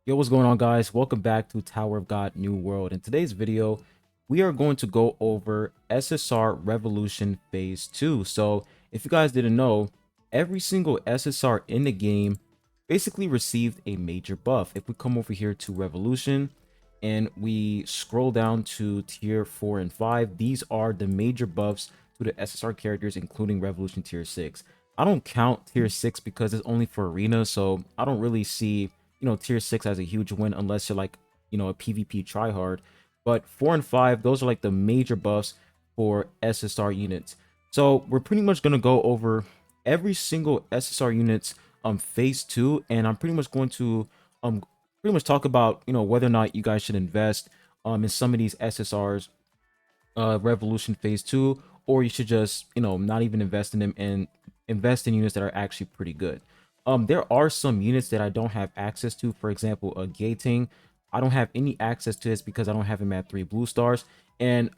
Yo, what's going on, guys? Welcome back to Tower of God New World. In today's video, we are going to go over SSR Revolution Phase 2. So, if you guys didn't know, every single SSR in the game basically received a major buff. If we come over here to Revolution and we scroll down to tier 4 and 5, these are the major buffs to the SSR characters, including Revolution tier 6. I don't count tier 6 because it's only for arena, so I don't really see tier 6 as a huge win unless you're like a PvP tryhard. But 4 and 5, those are like the major buffs for SSR units. So we're pretty much going to go over every single SSR units phase 2, and I'm pretty much going to pretty much talk about whether or not you guys should invest in some of these SSRs Revolution Phase 2, or you should just not even invest in them and invest in units that are actually pretty good. There are some units that I don't have access to. For example, gating, I don't have any access to this because I don't have him at 3 blue stars. And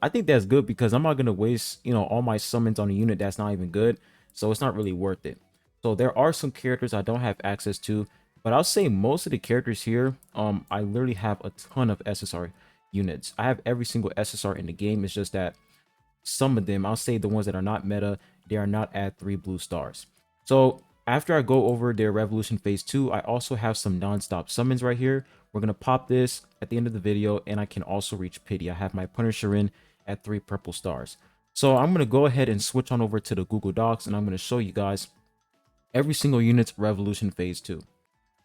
I think that's good because I'm not gonna waste all my summons on a unit that's not even good, so it's not really worth it. So there are some characters I don't have access to, but I'll say most of the characters here, I literally have a ton of SSR units. I have every single SSR in the game. It's just that some of them, I'll say the ones that are not meta, they are not at 3 blue stars. So after I go over their Revolution Phase 2, I also have some non-stop summons right here. We're going to pop this at the end of the video, and I can also reach Pity. I have my Punisher in at 3 purple stars. So I'm going to go ahead and switch on over to the Google Docs, and I'm going to show you guys every single unit's Revolution Phase 2.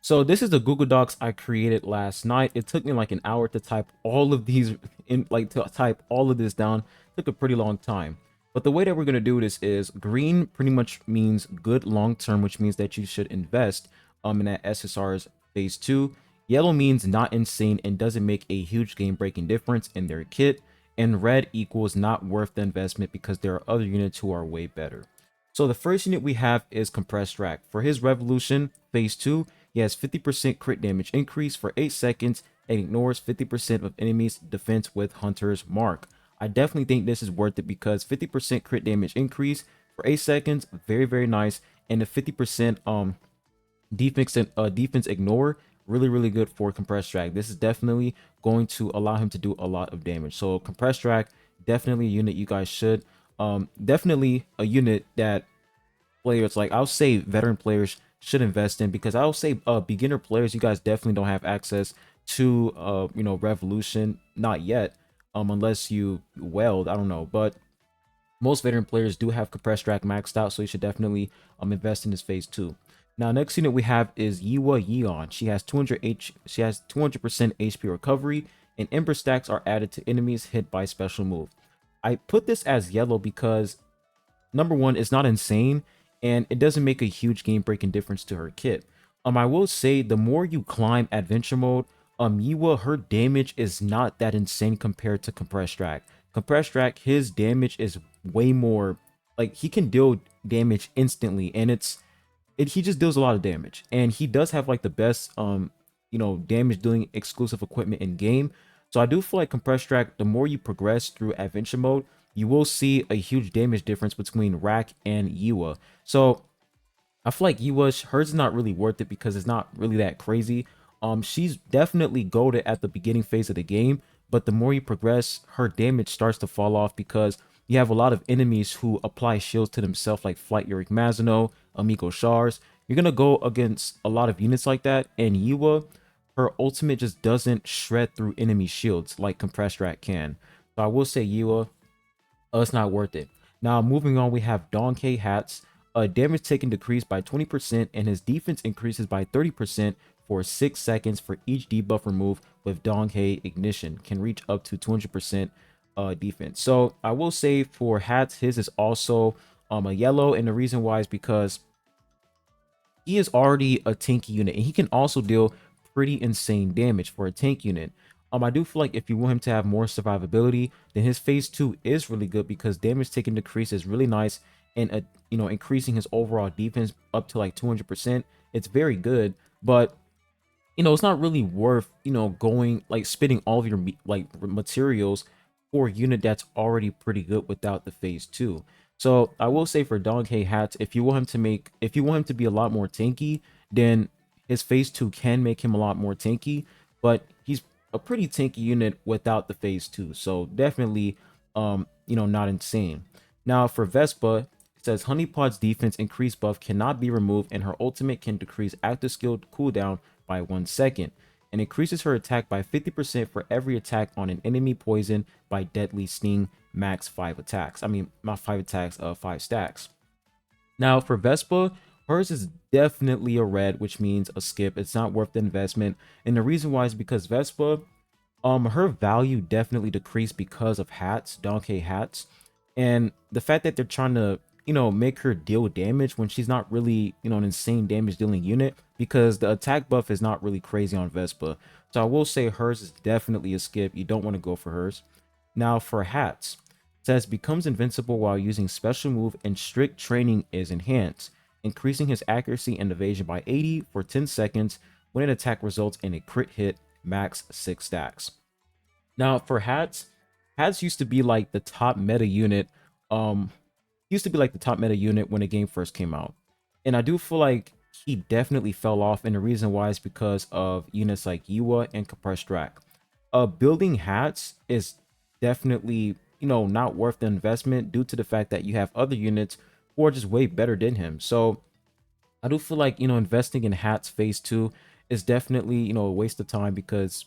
So this is the Google Docs I created last night. It took me like an hour to type all of these to type all of this down. It took a pretty long time. But the way that we're going to do this is green pretty much means good long term, which means that you should invest in that SSR's phase 2. Yellow means not insane and doesn't make a huge game breaking difference in their kit. And red equals not worth the investment because there are other units who are way better. So the first unit we have is Compressed Rack. For his Revolution phase 2, he has 50% crit damage increase for 8 seconds and ignores 50% of enemies' defense with Hunter's Mark. I definitely think this is worth it because 50% crit damage increase for 8 seconds, very, very nice. And the 50% defense ignore, really, really good for Compressed Rack. This is definitely going to allow him to do a lot of damage. So Compressed Rack, definitely a unit you guys should. Definitely a unit that players, like I'll say veteran players, should invest in, because I'll say beginner players, you guys definitely don't have access to Revolution, not yet, unless you weld, I don't know, but most veteran players do have Compressed Rack maxed out, so you should definitely invest in this phase 2. Now, next unit we have is Yiwa Yeon. She has 200% HP recovery, and Ember stacks are added to enemies hit by special move. I put this as yellow because number one, it's not insane, and it doesn't make a huge game breaking difference to her kit. I will say the more you climb adventure mode, Yiwa, her damage is not that insane compared to Compressed Rack. Compressed Rack, his damage is way more, like he can deal damage instantly, and he just deals a lot of damage, and he does have like the best damage dealing exclusive equipment in game. So I do feel like Compressed Rack, the more you progress through adventure mode, you will see a huge damage difference between Rack and Yiwa. So I feel like Yiwa, hers is not really worth it because it's not really that crazy. She's definitely goated at the beginning phase of the game, but the more you progress, her damage starts to fall off because you have a lot of enemies who apply shields to themselves, like Flight Yorick Mazino, Amigo Shars. You're gonna go against a lot of units like that, and Yiwa, her ultimate just doesn't shred through enemy shields like Compressed Rack can. So I will say Yiwa, it's not worth it. Now, moving on, we have Donkey Hats. Damage taken decreased by 20%, and his defense increases by 30% for 6 seconds for each debuff removed with Donkey Ignition. Can reach up to 200% defense. So I will say for Hats, his is also a yellow, and the reason why is because he is already a tanky unit, and he can also deal pretty insane damage for a tank unit. I do feel like if you want him to have more survivability, then his phase 2 is really good because damage taken decrease is really nice, and increasing his overall defense up to like 200%. It's very good, but it's not really worth going like spending all of your materials for a unit that's already pretty good without the phase 2. So I will say for Donkey Hats, if you want him to be a lot more tanky, then his phase 2 can make him a lot more tanky, but he's a pretty tanky unit without the phase 2. So definitely not insane. Now for Vespa, it says Honeypod's defense increase buff cannot be removed, and her ultimate can decrease active skill cooldown by 1 second, and increases her attack by 50% for every attack on an enemy poison by deadly sting, max 5 attacks. I mean, not 5 attacks, 5 stacks. Now for Vespa, hers is definitely a red, which means a skip. It's not worth the investment. And the reason why is because Vespa, her value definitely decreased because of hats, Donkey hats. And the fact that they're trying to, make her deal damage when she's not really, an insane damage dealing unit, because the attack buff is not really crazy on Vespa. So I will say hers is definitely a skip. You don't want to go for hers. Now for hats, it says becomes invincible while using special move and strict training is enhanced, increasing his accuracy and evasion by 80 for 10 seconds when an attack results in a crit hit, max 6 stacks. Now for hats, hats used to be like the top meta unit. Used to be like the top meta unit when the game first came out, and I do feel like he definitely fell off, and the reason why is because of units like Yua and Compressed Rack. Building hats is definitely not worth the investment due to the fact that you have other units who are just way better than him. So I do feel like investing in hats phase 2 is definitely a waste of time, because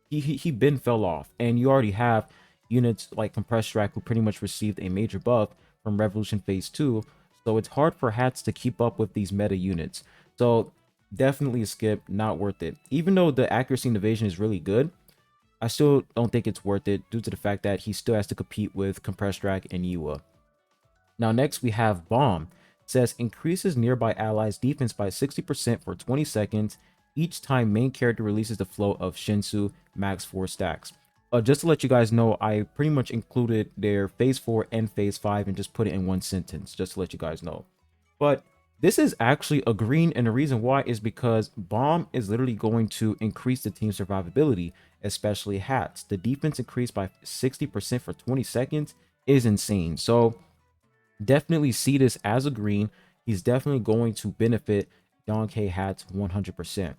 he been fell off, and you already have units like Compressed Rack who pretty much received a major buff from Revolution phase 2. So it's hard for hats to keep up with these meta units. So definitely a skip, not worth it. Even though the accuracy and evasion is really good, I still don't think it's worth it due to the fact that he still has to compete with Compressed Rack and Yua. Now next we have Bomb. It says increases nearby allies defense by 60% for 20 seconds each time main character releases the flow of Shinsu, max 4 stacks. Just to let you guys know, I pretty much included their phase 4 and phase 5 and just put it in one sentence, just to let you guys know. But this is actually a green, and the reason why is because Bomb is literally going to increase the team's survivability, especially hats. The defense increased by 60% for 20 seconds is insane. So definitely see this as a green. He's definitely going to benefit Donkey hats 100%.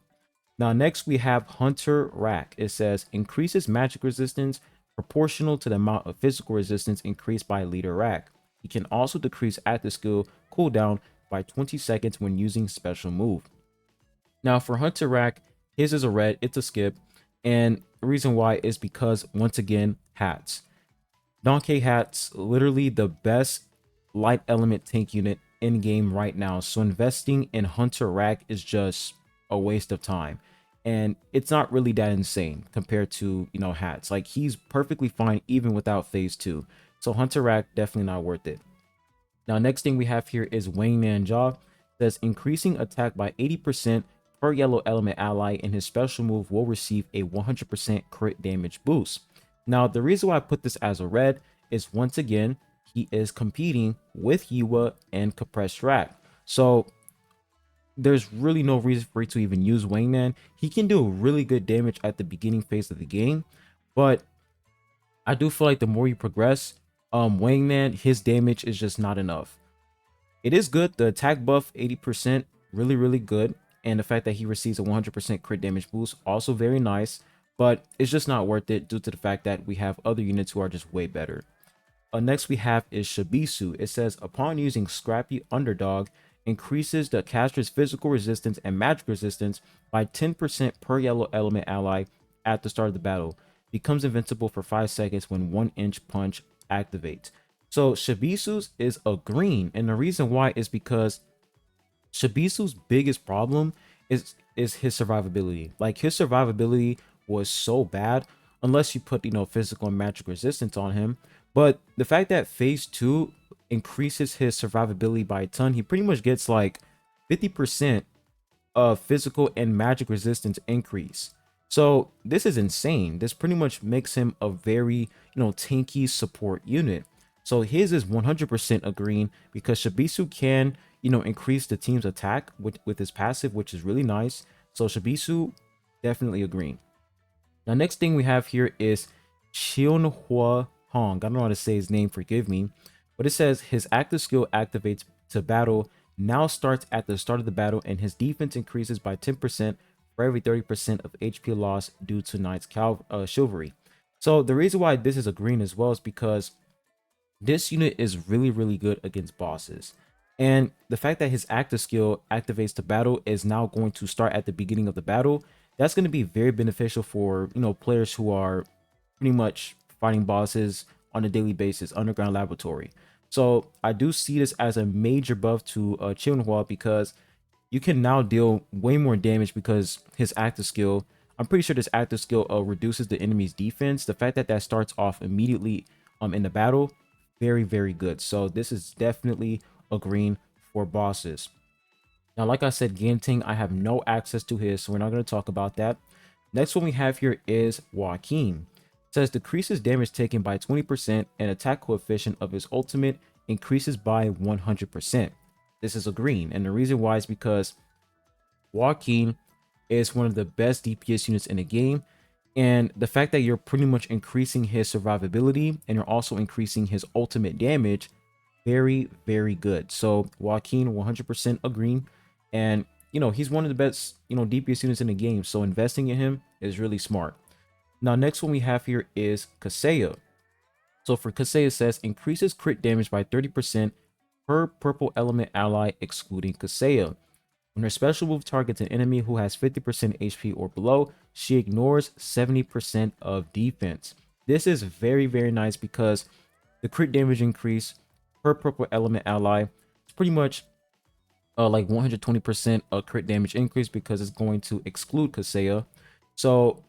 Now next we have Hunter Rack. It says increases magic resistance proportional to the amount of physical resistance increased by leader Rack. He can also decrease active skill cooldown by 20 seconds when using special move. Now for Hunter Rack, his is a red, it's a skip, and the reason why is because once again hats. Donkey hats, literally the best light element tank unit in game right now. So investing in Hunter Rack is just a waste of time, and it's not really that insane compared to hats. Like he's perfectly fine even without phase 2. So Hunter Rack definitely not worth it. Now next thing we have here is Wingman Jaw. Says increasing attack by 80% per yellow element ally, and his special move will receive a 100% crit damage boost. Now the reason why I put this as a red is once again he is competing with Yua and Compressed Rack. So there's really no reason for you to even use Wingman. He can do really good damage at the beginning phase of the game, but I do feel like the more you progress, Wingman, his damage is just not enough. It is good. The attack buff 80%, really good, and the fact that he receives a 100% crit damage boost, also very nice, but it's just not worth it due to the fact that we have other units who are just way better. Next we have is Shibisu. It says upon using Scrappy Underdog, increases the caster's physical resistance and magic resistance by 10% per yellow element ally at the start of the battle. Becomes invincible for 5 seconds when 1-inch punch activates. So Shibisu's is a green, and the reason why is because Shibisu's biggest problem is his survivability. Like his survivability was so bad unless you put physical and magic resistance on him. But the fact that phase 2 increases his survivability by a ton, he pretty much gets like 50% of physical and magic resistance increase. So this is insane. This pretty much makes him a very tanky support unit. So his is 100% a green because Shibisu can increase the team's attack with his passive, which is really nice. So Shibisu definitely a green. Now next thing we have here is Chionhua Hong. I don't know how to say his name, forgive me. But it says his active skill activates to battle now starts at the start of the battle, and his defense increases by 10% for every 30% of HP loss due to Knight's chivalry. So the reason why this is a green as well is because this unit is really, really good against bosses. And the fact that his active skill activates the battle is now going to start at the beginning of the battle. That's going to be very beneficial for, players who are pretty much fighting bosses on a daily basis, underground laboratory. So I do see this as a major buff to Chillenhua, because you can now deal way more damage because his active skill, I'm pretty sure this active skill reduces the enemy's defense. The fact that that starts off immediately in the battle, very, very good. So this is definitely a green for bosses. Now, like I said, Ganting, I have no access to his, so we're not going to talk about that. Next one we have here is Joaquin. It says decreases damage taken by 20% and attack coefficient of his ultimate increases by 100%. This is a green, and the reason why is because Joaquin is one of the best DPS units in the game, and the fact that you're pretty much increasing his survivability and you're also increasing his ultimate damage, very, very good. So Joaquin, 100% a green, and he's one of the best DPS units in the game, so investing in him is really smart. Now, next one we have here is Kaseya. So for Kaseya, it says increases crit damage by 30% per purple element ally excluding Kaseya. When her special move targets an enemy who has 50% HP or below, she ignores 70% of defense. This is very, very nice because the crit damage increase per purple element ally is pretty much like 120% a crit damage increase, because it's going to exclude Kaseya. So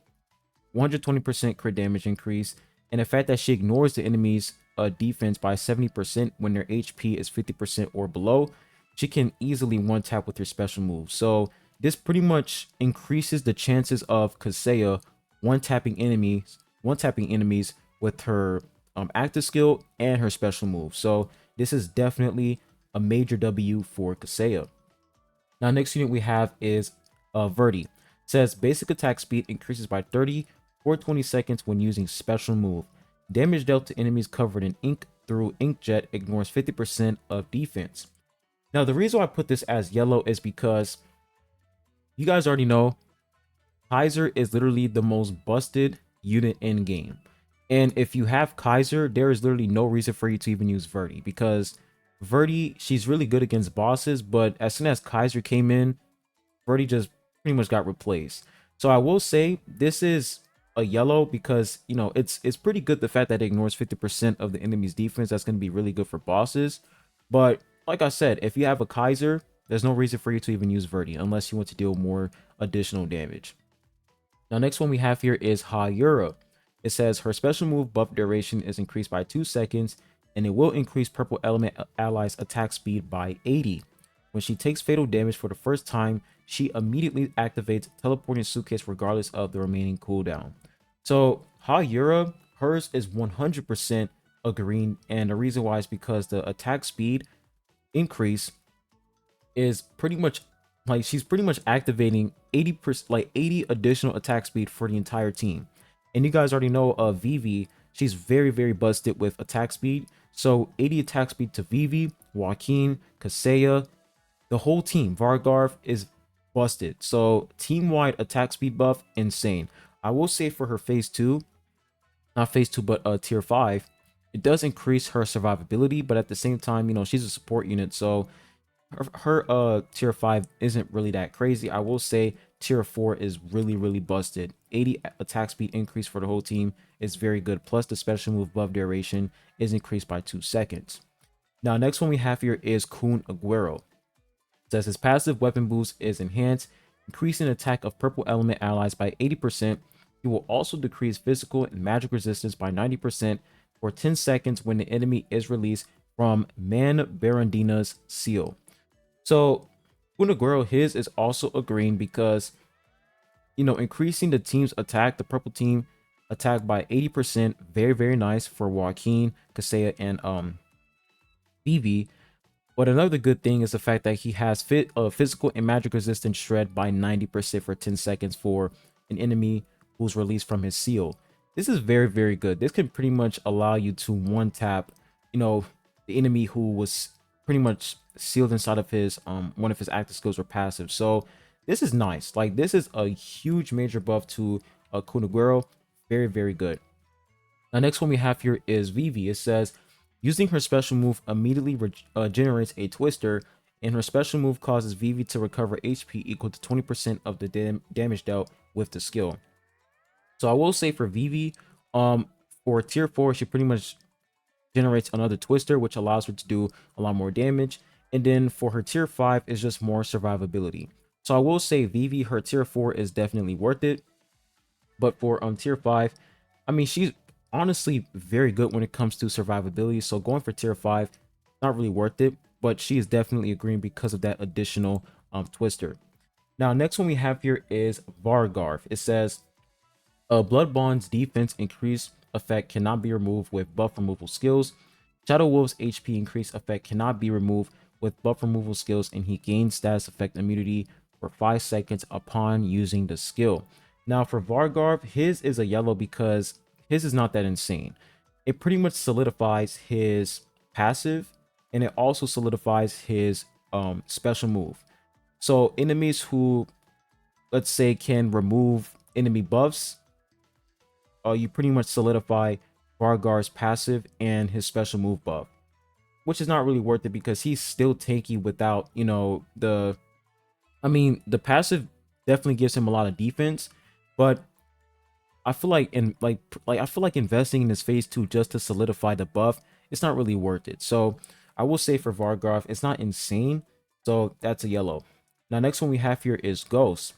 120% crit damage increase, and the fact that she ignores the enemy's defense by 70% when their HP is 50% or below, she can easily one tap with her special move. So this pretty much increases the chances of Kaseya one tapping enemies with her active skill and her special move. So this is definitely a major W for Kaseya. Now, next unit we have is Verdi. It says basic attack speed increases by 30 for 20 seconds when using special move. Damage dealt to enemies covered in ink through inkjet ignores 50% of defense. Now, the reason why I put this as yellow is because you guys already know Kaiser is literally the most busted unit in game. And if you have Kaiser, there is literally no reason for you to even use Verdi, because Verdi, she's really good against bosses, but as soon as Kaiser came in, Verdi just pretty much got replaced. So I will say this is a yellow because, it's pretty good the fact that it ignores 50% of the enemy's defense. That's going to be really good for bosses. But like I said, if you have a Kaiser, there's no reason for you to even use Verdi unless you want to deal more additional damage. Now, next one we have here is Hayura. It says her special move buff duration is increased by 2 seconds, and it will increase purple element allies attack speed by 80. When she takes fatal damage for the first time, she immediately activates teleporting suitcase regardless of the remaining cooldown. So Hayura, hers is 100% a green, and the reason why is because the attack speed increase is pretty much like she's pretty much activating 80%, like 80 additional attack speed for the entire team. And you guys already know Vivi, she's very, very busted with attack speed. So 80 attack speed to Vivi, Joaquin, Kaseya, the whole team, Vargarv is busted. So team-wide attack speed buff, insane. I will say for her phase 2, not phase 2, but tier 5, it does increase her survivability, but at the same time, she's a support unit, so her tier 5 isn't really that crazy. I will say tier 4 is really, really busted. 80 attack speed increase for the whole team is very good, plus the special move buff duration is increased by 2 seconds. Now, next one we have here is Kun Aguero. It says his passive weapon boost is enhanced, increasing attack of purple element allies by 80%. He will also decrease physical and magic resistance by 90% for 10 seconds when the enemy is released from Man Barandina's seal. So Kun Aguero, his is also a green because, increasing the team's attack, the purple team attack by 80%, very, very nice for Joaquin, Kaseya, and Vivi. But another good thing is the fact that he has physical and magic resistance shred by 90% for 10 seconds for an enemy who's released from his seal. This is very, very good. This can pretty much allow you to one tap, the enemy who was pretty much sealed inside of his one of his active skills or passive. So this is nice. Like this is a huge major buff to Kuniguero. Very, very good. The next one we have here is Vivi. It says, using her special move immediately generates a twister, and her special move causes Vivi to recover HP equal to 20% of the damage dealt with the skill. So I will say for Vivi, for tier 4, she pretty much generates another twister, which allows her to do a lot more damage. And then for her tier 5 is just more survivability. So I will say Vivi, her tier 4 is definitely worth it. But for tier 5, I mean, she's honestly very good when it comes to survivability. So going for tier 5, not really worth it, but she is definitely a green because of that additional twister. Now, next one we have here is Vargarf. It says, Blood Bond's defense increase effect cannot be removed with buff removal skills. Shadow Wolf's HP increase effect cannot be removed with buff removal skills, and he gains status effect immunity for 5 seconds upon using the skill. Now for Vargarf, his is a yellow because his is not that insane. It pretty much solidifies his passive, and it also solidifies his special move. So enemies who, let's say, can remove enemy buffs, you pretty much solidify Vargar's passive and his special move buff, which is not really worth it because he's still tanky without, you know, the passive definitely gives him a lot of defense, but I feel like I feel like investing in his phase 2 just to solidify the buff, it's not really worth it. So I will say for Vargarf, it's not insane, so that's a yellow. Now next one we have here is Ghost.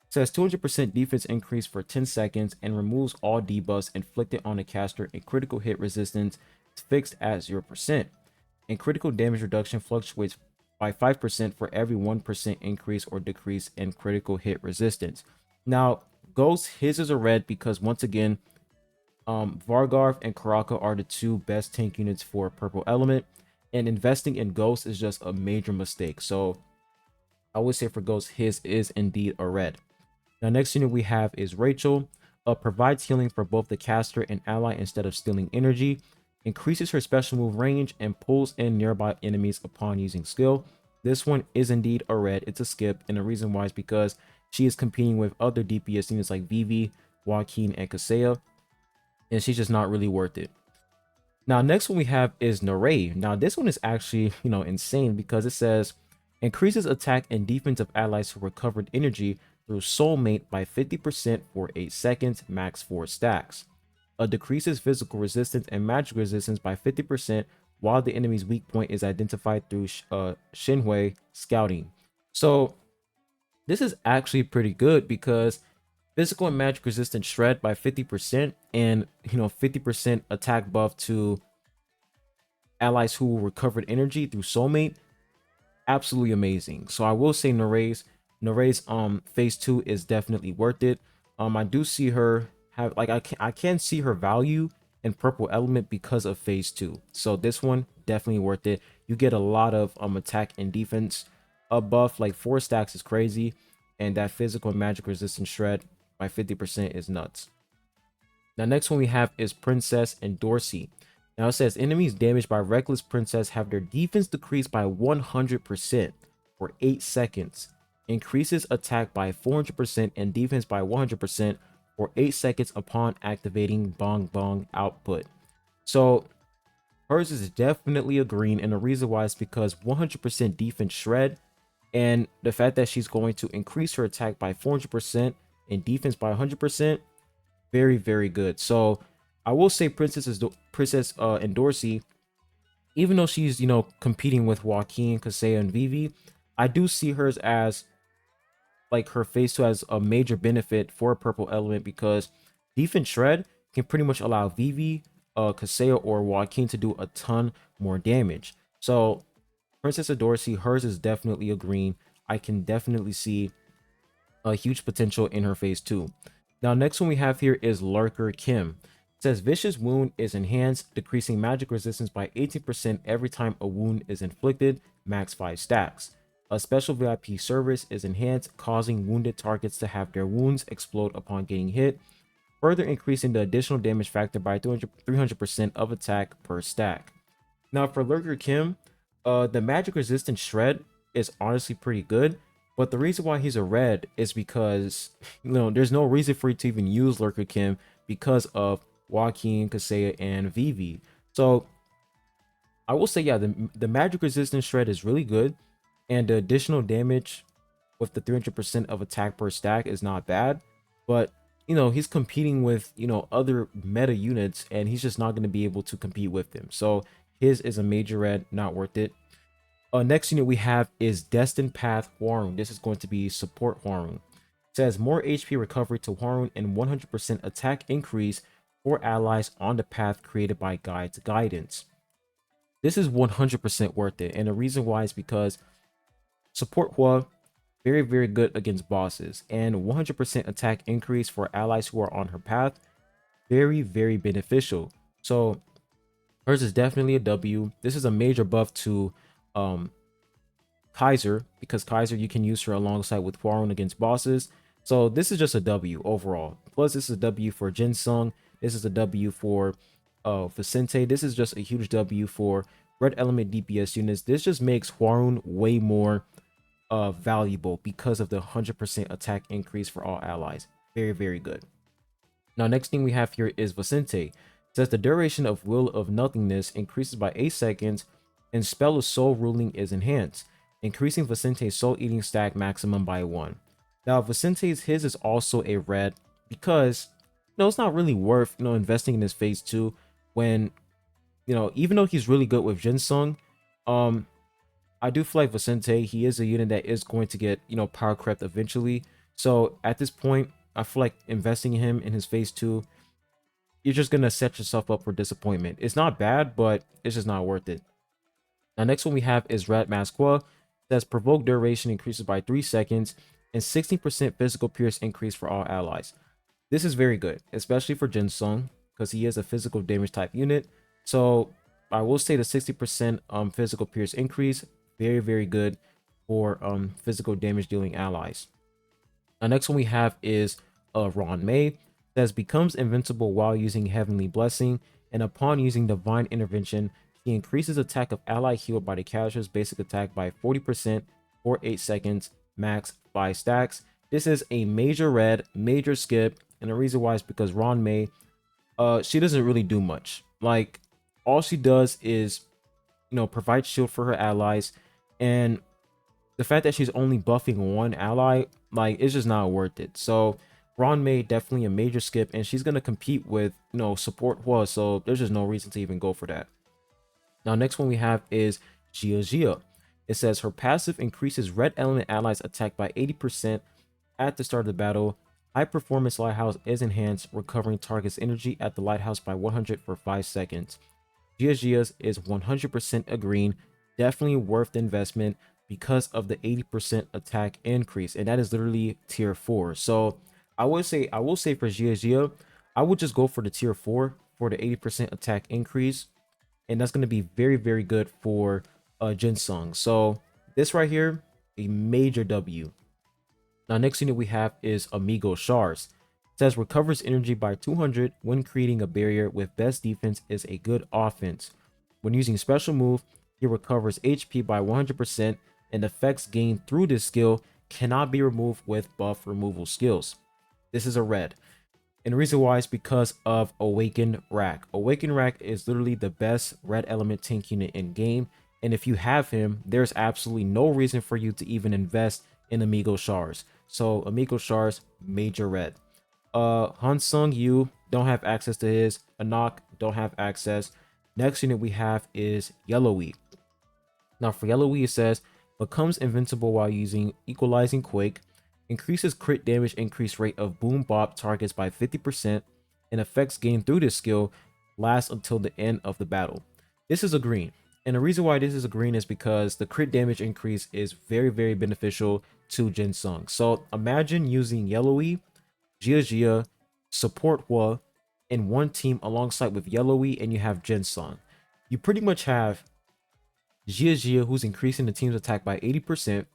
It says 200% defense increase for 10 seconds and removes all debuffs inflicted on the caster, and critical hit resistance is fixed at 0%. And critical damage reduction fluctuates by 5% for every 1% increase or decrease in critical hit resistance. Now, Ghost, his is a red because once again, Vargarf and Karaka are the two best tank units for purple element, and investing in Ghost is just a major mistake. So I would say for Ghost, his is indeed a red. Now, next unit we have is Rachel. Provides healing for both the caster and ally instead of stealing energy. Increases her special move range and pulls in nearby enemies upon using skill. This one is indeed a red. It's a skip, and the reason why is because she is competing with other DPS units like Vivi, Joaquin, and Kaseya, and she's just not really worth it. Now, next one we have is Narei. Now, this one is actually, you know, insane because it says increases attack and defense of allies who recovered energy through soulmate by 50% for 8 seconds, max 4 stacks. Decreases physical resistance and magic resistance by 50% while the enemy's weak point is identified through Shinhui scouting. So this is actually pretty good because physical and magic resistance shred by 50%, and 50% attack buff to allies who recovered energy through soulmate. Absolutely amazing. So I will say Narei's phase 2 is definitely worth it. I do see her have, like, I can see her value in purple element because of phase 2. So this one definitely worth it. You get a lot of attack and defense buff, like 4 stacks is crazy, and that physical and magic resistance shred by 50% is nuts. Now next one we have is Princess and Dorsey. Now it says enemies damaged by Reckless Princess have their defense decreased by 100% for 8 seconds. Increases attack by 400% and defense by 100% for 8 seconds upon activating Bong Bong output. So hers is definitely a green, and the reason why is because 100% defense shred, and the fact that she's going to increase her attack by 400% and defense by 100%, very, very good. So I will say Princess and Dorsey, even though she's, competing with Joaquin, Kaseya, and Vivi, I do see hers as, like, her phase 2 has a major benefit for purple element because defense shred can pretty much allow Vivi, Kaseya, or Joaquin to do a ton more damage. So Princess of Dorsey, hers is definitely a green. I can definitely see a huge potential in her phase 2. Now, next one we have here is Lurker Kim. It says Vicious Wound is enhanced, decreasing magic resistance by 18% every time a wound is inflicted, max 5 stacks. A special VIP service is enhanced, causing wounded targets to have their wounds explode upon getting hit, further increasing the additional damage factor by 300% of attack per stack. Now for Lurker Kim, The magic resistant shred is honestly pretty good, but the reason why he's a red is because there's no reason for you to even use Lurker Kim because of Joaquin, Kaseya, and Vivi. So I will say, yeah, the magic resistant shred is really good, and the additional damage with the 300% of attack per stack is not bad, but he's competing with other meta units, and he's just not going to be able to compete with them. So his is a major red, not worth it. Next unit we have is Destined Path Hwarun. This is going to be support Hwarun. It says more HP recovery to Hwarun and 100% attack increase for allies on the path created by Guide's guidance. This is 100% worth it, and the reason why is because support Hua, very, very good against bosses, and 100% attack increase for allies who are on her path, very, very beneficial. So hers is definitely a W. This is a major buff to Kaiser, because Kaiser you can use her alongside with Hwarun against bosses. So this is just a W overall. Plus this is a W for Jinsung. This is a W for Vicente. This is just a huge W for red element DPS units. This just makes Hwarun way more valuable because of the 100% attack increase for all allies. Very, very good. Now, next thing we have here is Vicente. It says the duration of Will of Nothingness increases by 8 seconds and Spell of Soul Ruling is enhanced, increasing Vicente's soul eating stack maximum by 1. Now, Vicente's his is also a red because it's not really worth investing in his phase 2 when even though he's really good with Jinsung, I do feel like Vicente, he is a unit that is going to get power crept eventually. So at this point, I feel like investing in him in his phase 2, you're just gonna set yourself up for disappointment. It's not bad, but it's just not worth it. Now, next one we have is Rat Masqua. Says provoke duration increases by 3 seconds and 16% physical pierce increase for all allies. This is very good, especially for Jinsung, because he is a physical damage type unit. So I will say the 60% physical pierce increase, very, very good for physical damage dealing allies. Now, next one we have is Ron May. Says becomes invincible while using Heavenly Blessing, and upon using Divine Intervention, he increases attack of ally healed by the character's basic attack by 40% for 8 seconds, max 5 stacks. This is a major red, major skip, and the reason why is because Ron May, she doesn't really do much. Like, all she does is, provide shield for her allies, and the fact that she's only buffing one ally, like, it's just not worth it. So Ron May, definitely a major skip, and she's gonna compete with support Hua, so there's just no reason to even go for that. Now, next one we have is Gia. It says her passive increases red element allies attack by 80% at the start of the battle. High performance lighthouse is enhanced, recovering target's energy at the lighthouse by 100 for 5 seconds. Gia's is 100% a green, definitely worth the investment because of the 80% attack increase, and that is literally tier 4. So I will say for Gia, I would just go for the tier 4 for the 80% attack increase, and that's going to be very, very good for Jinsung. So this right here, a major W. Now, next unit we have is Amigo Shars. It says recovers energy by 200 when creating a barrier with best defense is a good offense. When using special move, he recovers HP by 100%, and effects gained through this skill cannot be removed with buff removal skills. This is a red. And the reason why is because of Awakened Rack. Awakened Rack is literally the best red element tank unit in game. And if you have him, there's absolutely no reason for you to even invest in Amigo Shars. So Amigo Shars, major red. Hansung Yu, don't have access to his. Anak, don't have access. Next unit we have is Yellowy. Now for Yellowy, it says becomes invincible while using Equalizing Quake, increases crit damage increase rate of Boom Bop targets by 50%, and effects gained through this skill last until the end of the battle. This is a green, and the reason why this is a green is because the crit damage increase is very, very beneficial to Jinsung. So imagine using Yellowy, Gia, support Hua in one team alongside with Yellowy, and you have Jinsung. You pretty much have Gia, who's increasing the team's attack by 80%.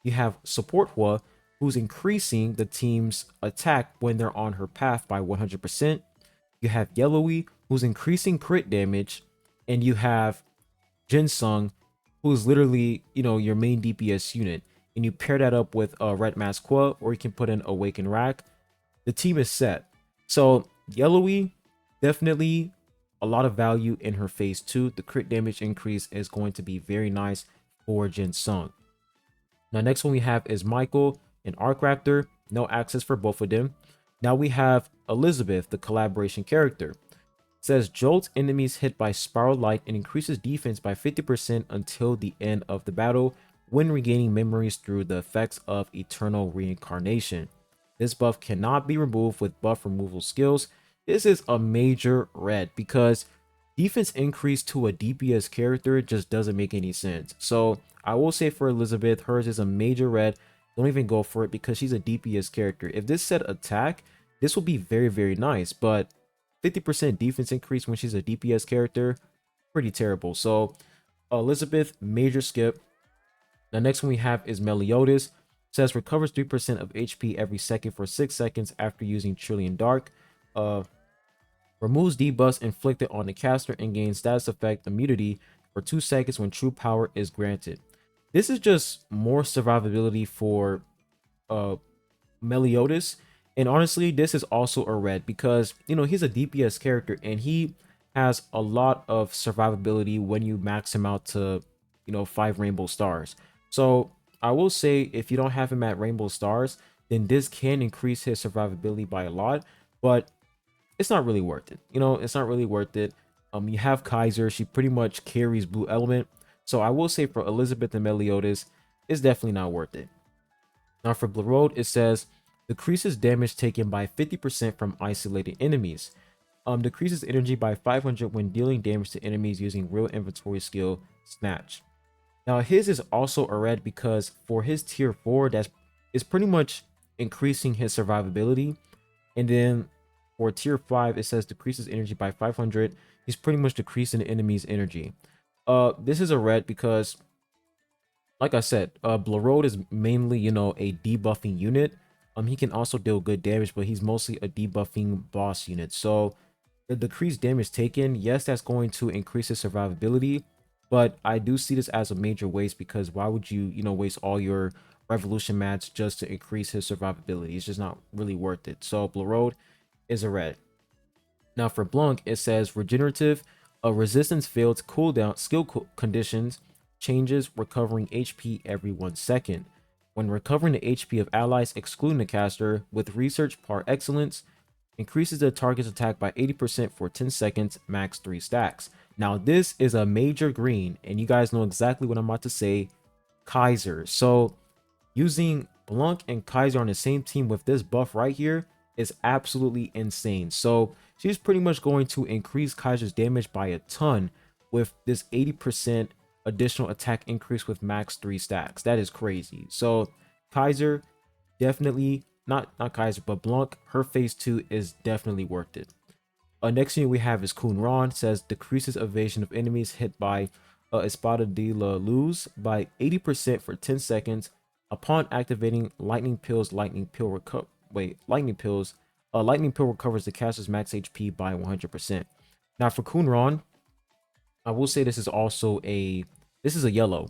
You have support Hua, who's increasing the team's attack when they're on her path by 100%. You have Yellowy, who's increasing crit damage, and you have Jinsung, who's literally, your main DPS unit, and you pair that up with a Red Mask Qua, or you can put in Awaken Rack, the team is set. So Yellowy, definitely a lot of value in her phase 2. The crit damage increase is going to be very nice for Jin Sung. Now, next one we have is Michael and Arc Raptor. No access for both of them. Now we have Elizabeth, the collaboration character. It says jolts enemies hit by Spiral Light and increases defense by 50% until the end of the battle when regaining memories through the effects of Eternal Reincarnation. This buff cannot be removed with buff removal skills. This is a major red because defense increase to a DPS character just doesn't make any sense. So I will say for Elizabeth, hers is a major red. Don't even go for it because she's a DPS character. If this said attack, this will be very, very nice. But 50% defense increase when she's a DPS character, pretty terrible. So Elizabeth, major skip. The next one we have is Meliodas. Says recovers 3% of HP every second for 6 seconds after using Trillion Dark. Removes debuffs inflicted on the caster and gains status effect immunity for 2 seconds when true power is granted. This is just more survivability for Meliodas. And honestly, this is also a red because, he's a DPS character and he has a lot of survivability when you max him out to, 5 rainbow stars. So I will say if you don't have him at rainbow stars, then this can increase his survivability by a lot, but it's not really worth it. It's not really worth it. You have Kaiser, she pretty much carries blue element. So I will say for Elizabeth and Meliodas, it's definitely not worth it. Now for Blurode, it says decreases damage taken by 50% from isolated enemies. Decreases energy by 500 when dealing damage to enemies using real inventory skill Snatch. Now his is also a red because for his tier 4, that is pretty much increasing his survivability. And then for tier 5, it says decreases energy by 500. He's pretty much decreasing the enemy's energy. This is a red because, like I said, Blurode is mainly, a debuffing unit. He can also deal good damage, but he's mostly a debuffing boss unit. So the decreased damage taken, yes, that's going to increase his survivability, but I do see this as a major waste because why would you, waste all your revolution mats just to increase his survivability? It's just not really worth it. So Blurode is a red. Now for Blanc, it says regenerative, a resistance field cooldown skill conditions changes, recovering HP every 1 second. When recovering the HP of allies excluding the caster with research par excellence, increases the target's attack by 80% for 10 seconds, max 3 stacks. Now this is a major green, and you guys know exactly what I'm about to say, Kaiser. So using Blanc and Kaiser on the same team with this buff right here is absolutely insane. So she's pretty much going to increase Kaiser's damage by a ton with this 80% additional attack increase with max 3 stacks. That is crazy. So Kaiser, definitely not Kaiser, but Blanc, her phase 2 is definitely worth it. Next thing we have is Kun Ron. Says decreases evasion of enemies hit by Espada de la Luz by 80% for 10 seconds upon activating Lightning Pills. Lightning Pill recovers the caster's max HP by 100%. Now for Kun Ron, I will say this is a yellow,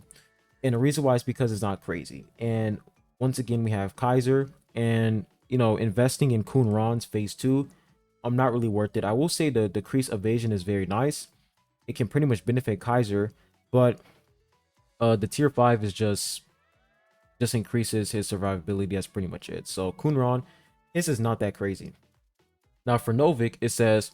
and the reason why is because it's not crazy. And once again, we have Kaiser, and investing in Kun Ron's phase 2, I'm not really worth it. I will say the decreased evasion is very nice. It can pretty much benefit Kaiser, but the tier 5 is just increases his survivability. That's pretty much it. So Kun Ron, this is not that crazy. Now for Novik, it says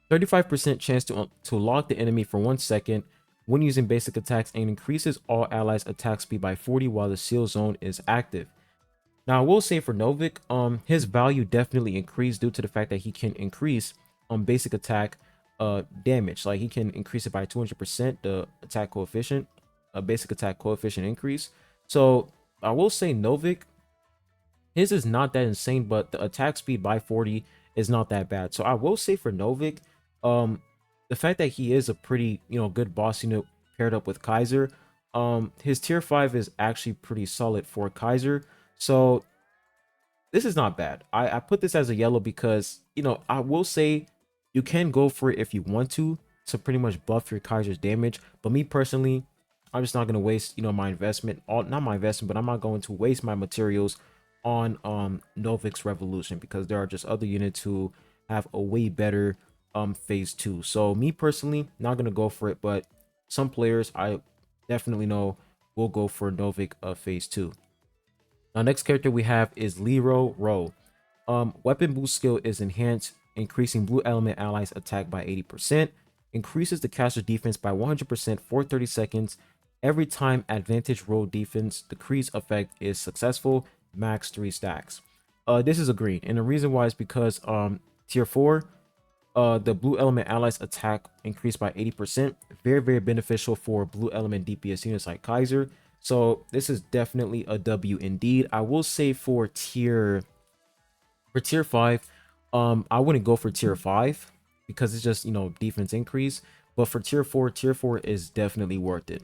35% chance to lock the enemy for 1 second when using basic attacks and increases all allies attack speed by 40 while the seal zone is active. Now I will say for Novik, his value definitely increased due to the fact that he can increase basic attack damage. Like he can increase it by 200%, the attack coefficient, basic attack coefficient increase. So I will say Novik, his is not that insane, but the attack speed by 40 is not that bad. So I will say for Novik, the fact that he is a pretty, good boss unit paired up with Kaiser, his tier 5 is actually pretty solid for Kaiser. So this is not bad. I put this as a yellow because, I will say you can go for it if you want to pretty much buff your Kaiser's damage. But me personally, I'm just not going to waste, my investment, all not my investment, but I'm not going to waste my materials on Novik's Revolution, because there are just other units who have a way better phase 2. So me personally, not going to go for it, but some players I definitely know will go for Novik phase 2. Now, next character we have is Lero Ro. Weapon boost skill is enhanced, increasing blue element allies attack by 80%, increases the caster defense by 100% for 30 seconds. Every time advantage roll defense decrease effect is successful, max 3 stacks. This is a green, and the reason why is because tier 4, the blue element allies attack increased by 80%. Very, very beneficial for blue element DPS units like Kaiser. So this is definitely a W indeed. I will say for tier 5, I wouldn't go for tier 5 because it's just, defense increase. But for tier 4 is definitely worth it.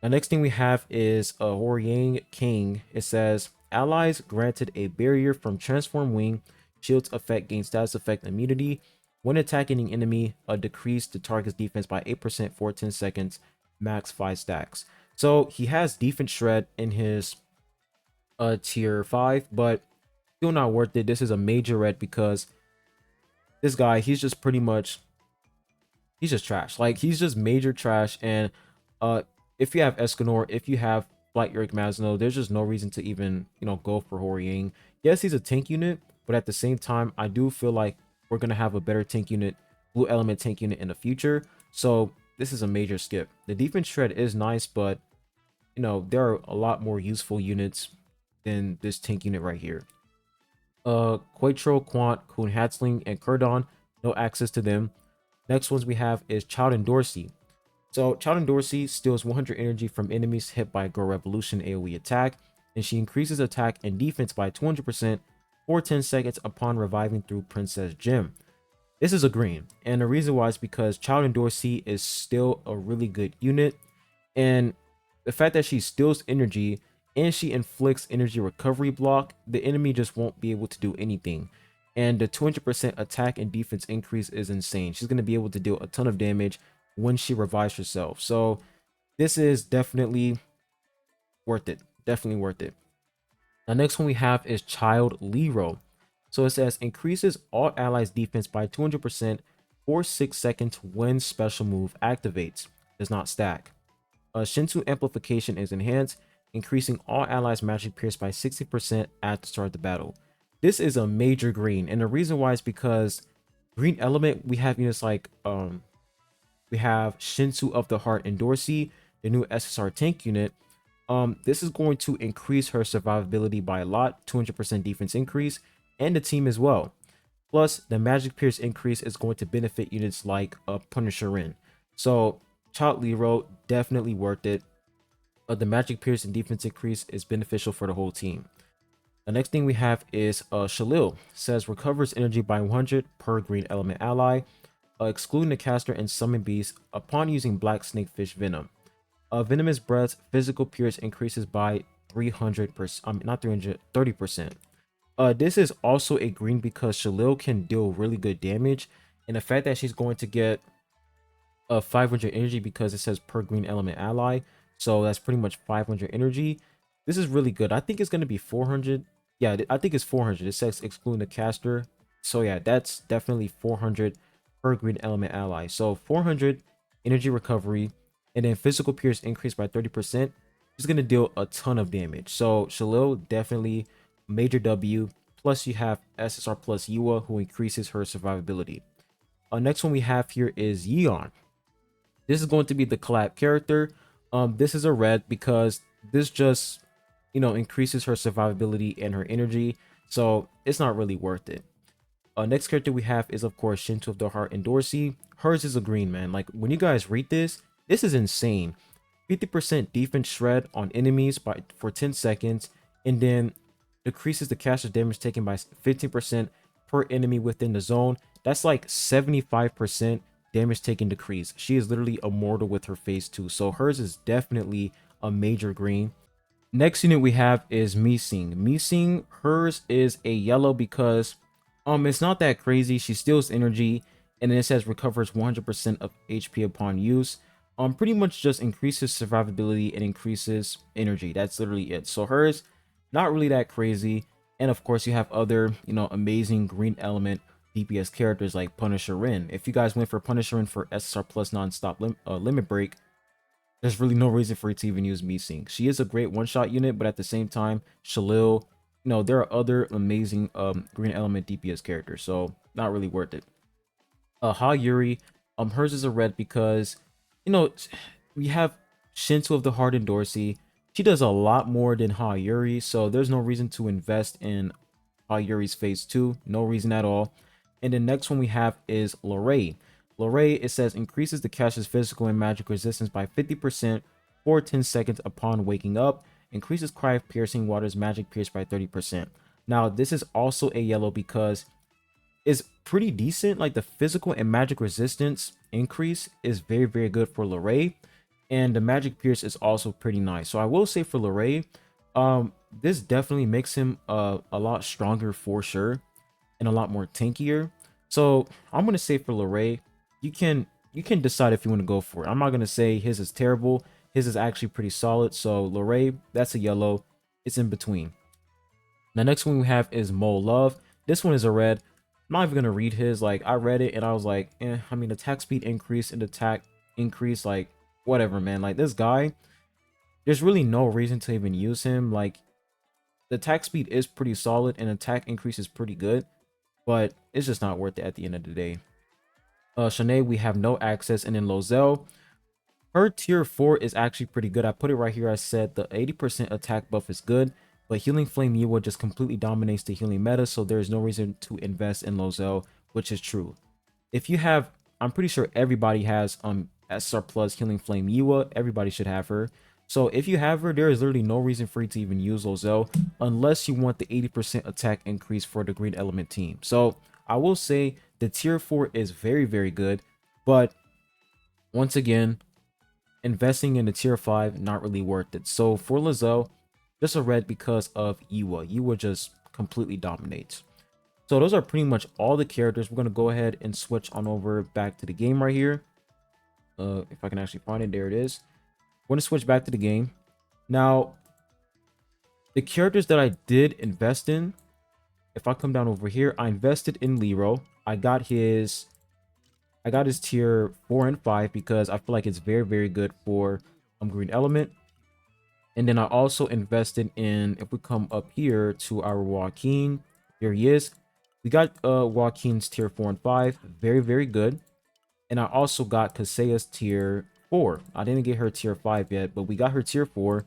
The next thing we have is a Horyang King. It says allies granted a barrier from transform wing, shields effect gain status effect immunity. When attacking an enemy, a decrease the target's defense by 8% for 10 seconds, max 5 stacks. So he has defense shred in his tier 5, but still not worth it. This is a major red because this guy, he's just pretty much, he's just trash. Like, he's just major trash. And if you have Escanor, if you have Flight Eric Masno, there's just no reason to even, go for Horyang. Yes, he's a tank unit, but at the same time, I do feel like we're going to have a better tank unit, blue element tank unit in the future. So this is a major skip. The defense shred is nice, but, there are a lot more useful units than this tank unit right here. Quaitro, Quant, Kun Hatzling, and Kurdon, no access to them. Next ones we have is Child and Dorsey. So Child and Dorsey steals 100 energy from enemies hit by a Girl Revolution AoE attack, and she increases attack and defense by 200% for 10 seconds upon reviving through Princess Gem. This is a green, and the reason why is because Child and Dorsey is still a really good unit, and the fact that she steals energy and she inflicts energy recovery block, the enemy just won't be able to do anything. And the 200% attack and defense increase is insane. She's going to be able to deal a ton of damage when she revives herself. So this is definitely worth it. Definitely worth it. The next one we have is Child Lero. So it says increases all allies defense by 200% for 6 seconds when special move activates. Does not stack. Shinsu amplification is enhanced, increasing all allies magic pierce by 60% at the start of the battle. This is a major green, and the reason why is because green element, we have units like we have Shinsu of the Heart and Dorsey, the new SSR tank unit. This is going to increase her survivability by a lot, 200% defense increase, and the team as well. Plus, the magic pierce increase is going to benefit units like Punisher in. So Child Lero, definitely worth it. The magic pierce and defense increase is beneficial for the whole team. The next thing we have is Shalil. Says recovers energy by 100 per green element ally, excluding the caster and summon beast upon using black snakefish venom. Venomous breath's physical pierce increases by 300%, not 300, 30%. This is also a green because Shalil can deal really good damage, and the fact that she's going to get 500 energy because it says per green element ally, so that's pretty much 500 energy. This is really good. I think it's going to be 400. Yeah, I think it's 400. It says excluding the caster, so yeah, that's definitely 400 per green element ally. So 400 energy recovery, and then physical pierce increased by 30%. It's going to deal a ton of damage. So Shalil, definitely major W. Plus you have SSR plus Yua, who increases her survivability. Next one we have here is Yeon. This is going to be the collab character. This is a red because this just, increases her survivability and her energy. So it's not really worth it. Next character we have is, of course, Shinto of the Heart and Dorsey. Hers is a green, man. Like, when you guys read this is insane. 50% defense shred on enemies for 10 seconds, and then decreases the caster damage taken by 15% per enemy within the zone. That's like 75% damage taken decrease. She is literally immortal with her phase 2. So hers is definitely a major green. Next unit we have is Mising. Mising, hers is a yellow because it's not that crazy. She steals energy, and then it says recovers 100% of HP upon use. Pretty much just increases survivability and increases energy. That's literally it. So hers, not really that crazy. And of course, you have other, amazing green element DPS characters like Punisher Rin. If you guys went for Punisher Rin for SSR plus non-stop limit break, there's really no reason for you to even use Meesing. She is a great one-shot unit, but at the same time, Shalil, there are other amazing green element DPS characters, so not really worth it. Ha Yuri, hers is a red because, you know, we have Shinto of the Heart and Dorsey. She does a lot more than Ha Yuri, so there's no reason to invest in Ha Yuri's phase 2. No reason at all. And the next one we have is Lorray. Lorray, it says, increases the cash's physical and magic resistance by 50% for 10 seconds upon waking up. Increases Cry of Piercing Water's magic pierce by 30%. Now, this is also a yellow because is pretty decent. Like the physical and magic resistance increase is very, very good for Lorray. And the magic pierce is also pretty nice. So I will say for Lorray, this definitely makes him a lot stronger for sure and a lot more tankier. So I'm gonna say for Lorray, you can decide if you want to go for it. I'm not gonna say his is terrible. His is actually pretty solid. So Lorray, that's a yellow. It's in between. The next one we have is Mole Love. This one is a red. I'm not even gonna read his. Like I read it and I was like, I mean, attack speed increase and attack increase, like whatever, man. Like this guy, there's really no reason to even use him. Like the attack speed is pretty solid and attack increase is pretty good, but it's just not worth it at the end of the day. Shanae, we have no access, and then Lozelle, her tier 4 is actually pretty good. I put it right here. I said the 80% attack buff is good, but Healing Flame Yiwa just completely dominates the healing meta, so there is no reason to invest in Lozelle, which is true. If you have, I'm pretty sure everybody has SR plus Healing Flame Yiwa. Everybody should have her. So if you have her, there is literally no reason for you to even use Lozelle unless you want the 80% attack increase for the green element team. So I will say the tier 4 is very, very good, but once again, investing in the tier 5, not really worth it. So for Lozelle, just a red because of Yiwa. Yiwa just completely dominates. So those are pretty much all the characters. We're going to go ahead and switch on over back to the game right here. If I can actually find it, there it is. We're going to switch back to the game. Now, the characters that I did invest in, if I come down over here, I invested in Lero. I got his tier 4 and 5 because I feel like it's very, very good for green element. And then I also invested in, if we come up here to our Joaquin, there he is. We got Joaquin's tier 4 and 5, very, very good. And I also got Kaseya's tier 4. I didn't get her tier 5 yet, but we got her tier 4.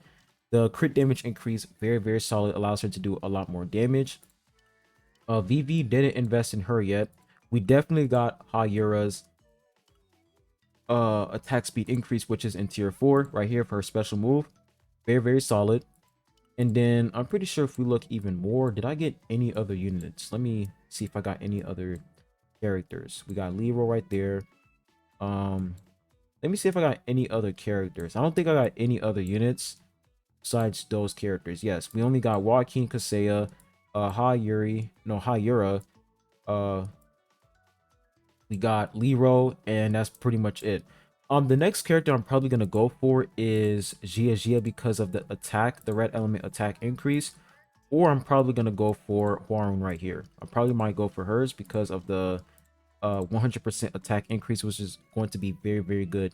The crit damage increase, very, very solid, allows her to do a lot more damage. Vivi didn't invest in her yet. We definitely got Hayura's attack speed increase, which is in tier 4 right here for her special move. Very, very solid. And then I'm pretty sure if we look even more, did I get any other units? Let me see if I got any other characters. We got Leroy right there. Let me see if I got any other characters. I don't think I got any other units besides those characters. Yes, we only got Joaquin, Kaseya, Hayura, we got Leroy, and that's pretty much it. The next character I'm probably gonna go for is Gia because of the attack, the red element attack increase, or I'm probably gonna go for Huarun right here. I probably might go for hers because of the 100% attack increase, which is going to be very, very good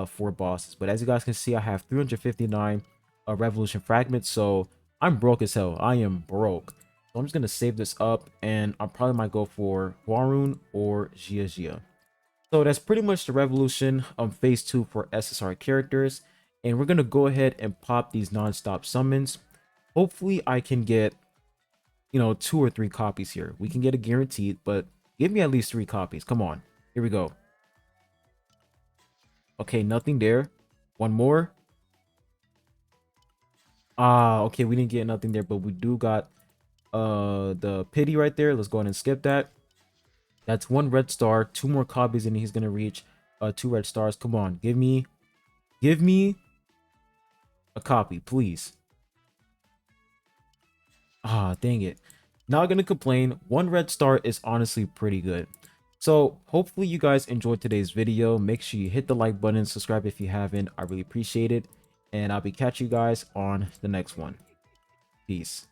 for bosses. But as you guys can see, I have 359 revolution fragments, so I'm broke as hell. I am broke. So I'm just gonna save this up, and I probably might go for Huarun or Gia. So that's pretty much the revolution phase 2 for SSR characters, and we're gonna go ahead and pop these non-stop summons. Hopefully I can get 2 or 3 copies here. We can get a guaranteed, but give me at least 3 copies. Come on, here we go. Okay, nothing there. One more. Okay, we didn't get nothing there, but we do got the pity right there. Let's go ahead and skip that. That's 1 red star, 2 more copies, and he's gonna reach 2 red stars. Come on, give me a copy, please. Dang it. Not gonna complain. 1 red star is honestly pretty good. So hopefully you guys enjoyed today's video. Make sure you hit the like button, subscribe if you haven't. I really appreciate it. And I'll be catching you guys on the next one. Peace.